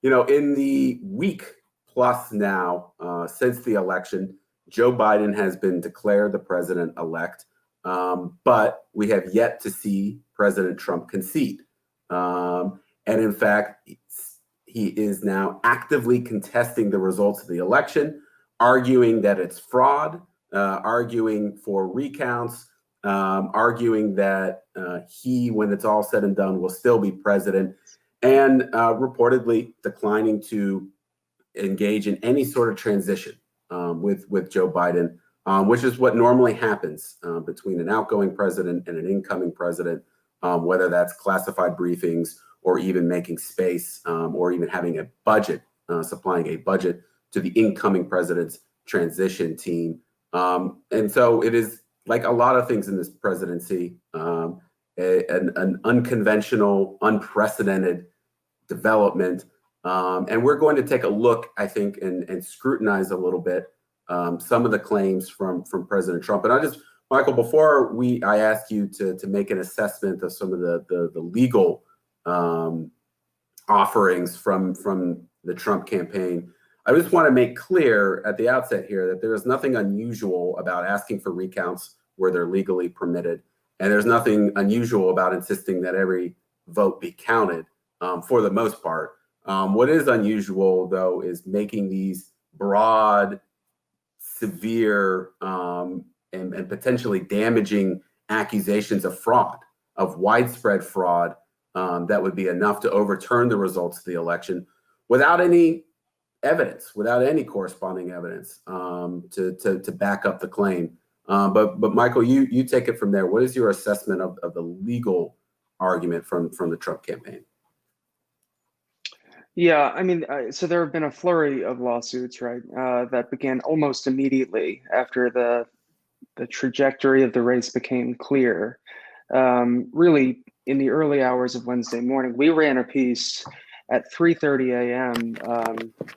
In the week plus now since the election, Joe Biden has been declared the president-elect, but we have yet to see President Trump concede. And in fact, he is now actively contesting the results of the election, arguing that it's fraud, arguing for recounts, arguing that he, when it's all said and done, will still be president, and reportedly declining to engage in any sort of transition with Joe Biden, which is what normally happens between an outgoing president and an incoming president, whether that's classified briefings or even making space or even having a budget, supplying a budget to the incoming president's transition team. And so it is, like a lot of things in this presidency, an unconventional, unprecedented development. And we're going to take a look, I think, and scrutinize a little bit some of the claims from President Trump. And Michael, before I ask you to make an assessment of some of the legal offerings from the Trump campaign, I just want to make clear at the outset here that there is nothing unusual about asking for recounts where they're legally permitted. And there's nothing unusual about insisting that every vote be counted for the most part. What is unusual, though, is making these broad, severe, and potentially damaging accusations of fraud, of widespread fraud, that would be enough to overturn the results of the election without any evidence, without any corresponding evidence to back up the claim. But Michael, you take it from there. What is your assessment of the legal argument from the Trump campaign? Yeah, I mean, so there have been a flurry of lawsuits, right, that began almost immediately after the trajectory of the race became clear. Really, in the early hours of Wednesday morning, we ran a piece at 3:30 a.m.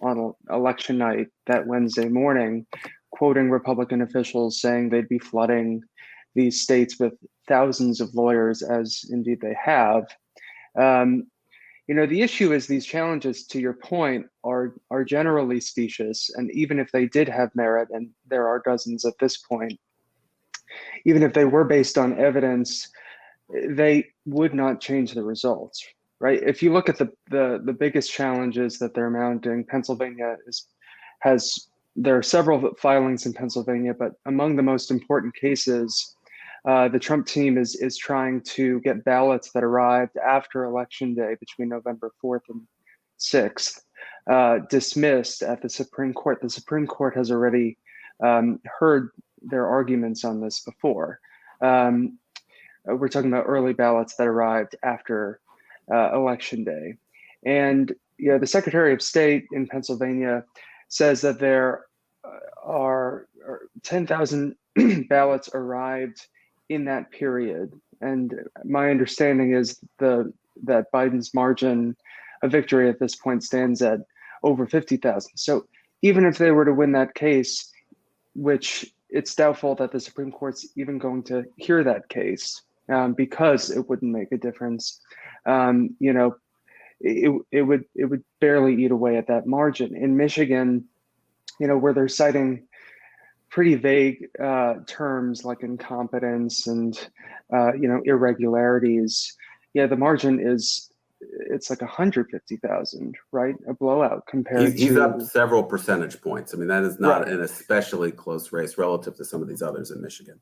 On election night that Wednesday morning, quoting Republican officials saying they'd be flooding these states with thousands of lawyers, as indeed they have. The issue is these challenges, to your point, are generally specious, and even if they did have merit, and there are dozens at this point, even if they were based on evidence, they would not change the results, right? If you look at the biggest challenges that they're mounting, Pennsylvania there are several filings in Pennsylvania, but among the most important cases, the Trump team is trying to get ballots that arrived after Election Day between November 4th and 6th dismissed at the Supreme Court. The Supreme Court has already heard their arguments on this before. We're talking about early ballots that arrived after Election Day. And the Secretary of State in Pennsylvania says that there are 10,000 ballots arrived in that period. And my understanding is that Biden's margin of victory at this point stands at over 50,000. So even if they were to win that case, which it's doubtful that the Supreme Court's even going to hear that case because it wouldn't make a difference, it would barely eat away at that margin. In Michigan, where they're citing pretty vague terms like incompetence and irregularities, the margin it's like 150,000, right? A blowout compared he's to up several percentage points. I mean, that is not right. an especially close race relative to some of these others in Michigan.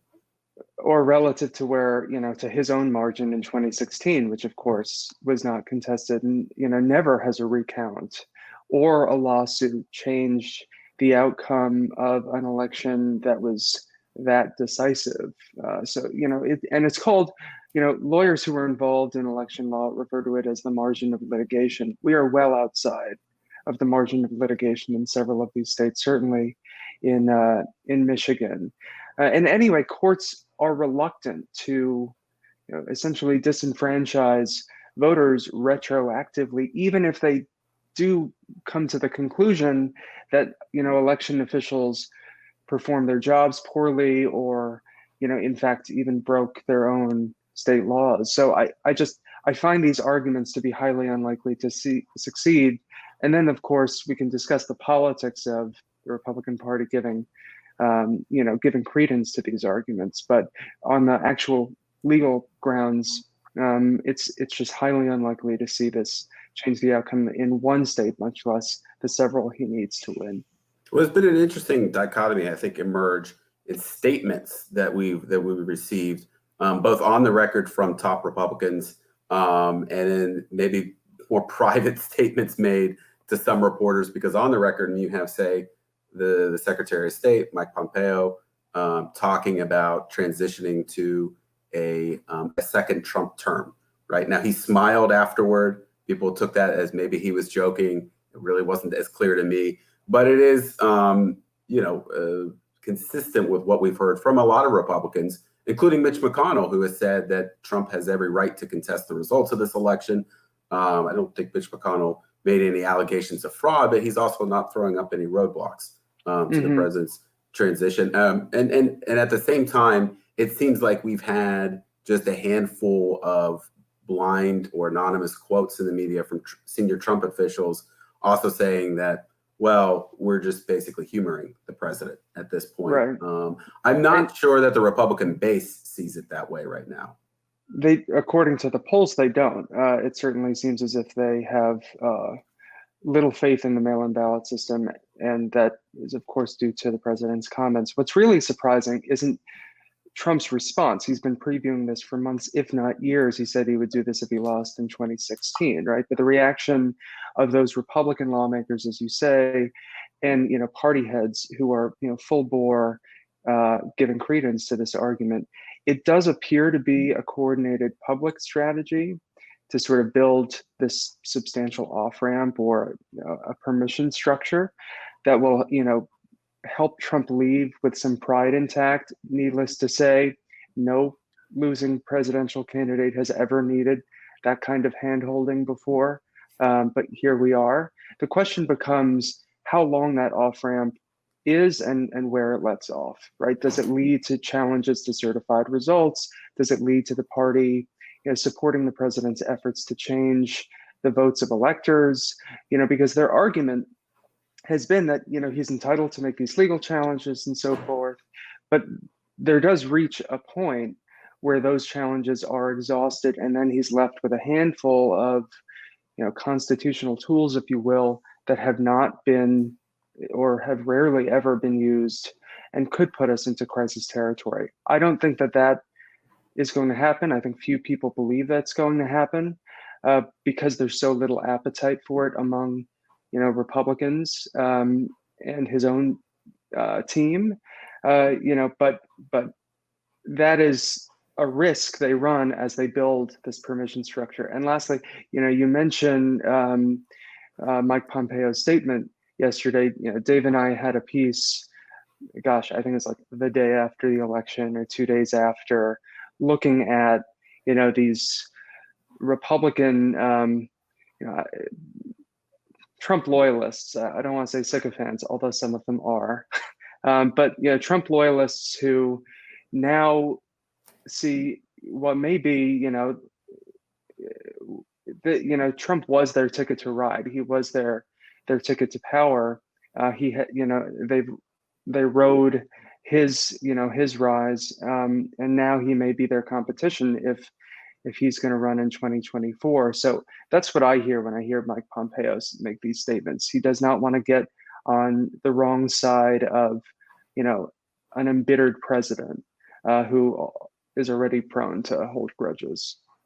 Or relative to where, to his own margin in 2016, which of course was not contested, and never has a recount or a lawsuit changed the outcome of an election that was that decisive. And it's called, lawyers who are involved in election law refer to it as the margin of litigation. We are well outside of the margin of litigation in several of these states, certainly in Michigan. And anyway, courts are reluctant to essentially disenfranchise voters retroactively, even if they do come to the conclusion that election officials perform their jobs poorly or in fact even broke their own state laws. So I find these arguments to be highly unlikely to succeed And then, of course, we can discuss the politics of the Republican Party giving, giving credence to these arguments. But on the actual legal grounds, it's just highly unlikely to see this change the outcome in one state, much less the several he needs to win. Well, it's been an interesting dichotomy, I think, emerge in statements that we've received, both on the record from top Republicans, and in maybe more private statements made to some reporters. Because on the record, you have, say, the Secretary of State, Mike Pompeo, talking about transitioning to a second Trump term. Right now, he smiled afterward. People took that as maybe he was joking. It really wasn't as clear to me. But it is, consistent with what we've heard from a lot of Republicans, including Mitch McConnell, who has said that Trump has every right to contest the results of this election. I don't think Mitch McConnell made any allegations of fraud, but he's also not throwing up any roadblocks to the president's transition. And at the same time, it seems like we've had just a handful of blind or anonymous quotes in the media from senior Trump officials also saying that, well, we're just basically humoring the president at this point. Right. I'm not sure that the Republican base sees it that way right now. According to the polls, they don't. It certainly seems as if they have little faith in the mail-in ballot system, and that is, of course, due to the president's comments. What's really surprising isn't Trump's response. He's been previewing this for months, if not years. He said he would do this if he lost in 2016, right? But the reaction of those Republican lawmakers, as you say, and party heads who are full bore giving credence to this argument, it does appear to be a coordinated public strategy to sort of build this substantial off-ramp or a permission structure that will help Trump leave with some pride intact. Needless to say, no losing presidential candidate has ever needed that kind of hand-holding before. But here we are. The question becomes how long that off-ramp is and where it lets off, right? Does it lead to challenges to certified results? Does it lead to the party supporting the president's efforts to change the votes of electors? Because their argument has been that he's entitled to make these legal challenges and so forth, but there does reach a point where those challenges are exhausted, and then he's left with a handful of constitutional tools, if you will, that have not been or have rarely ever been used and could put us into crisis territory. I don't think that is going to happen. I think few people believe that's going to happen because there's so little appetite for it among Republicans and his own team. But that is a risk they run as they build this permission structure. And lastly, you mentioned Mike Pompeo's statement yesterday. Dave and I had a piece, gosh, I think it's like the day after the election or 2 days after, looking at these Republican Trump loyalists. I don't want to say sycophants, although some of them are, but Trump loyalists who now see what may be Trump was their ticket to ride. He was their ticket to power. He had they rode his rise, and now he may be their competition if he's going to run in 2024. So that's what I hear when I hear Mike Pompeo make these statements. He does not want to get on the wrong side of an embittered president who is already prone to hold grudges.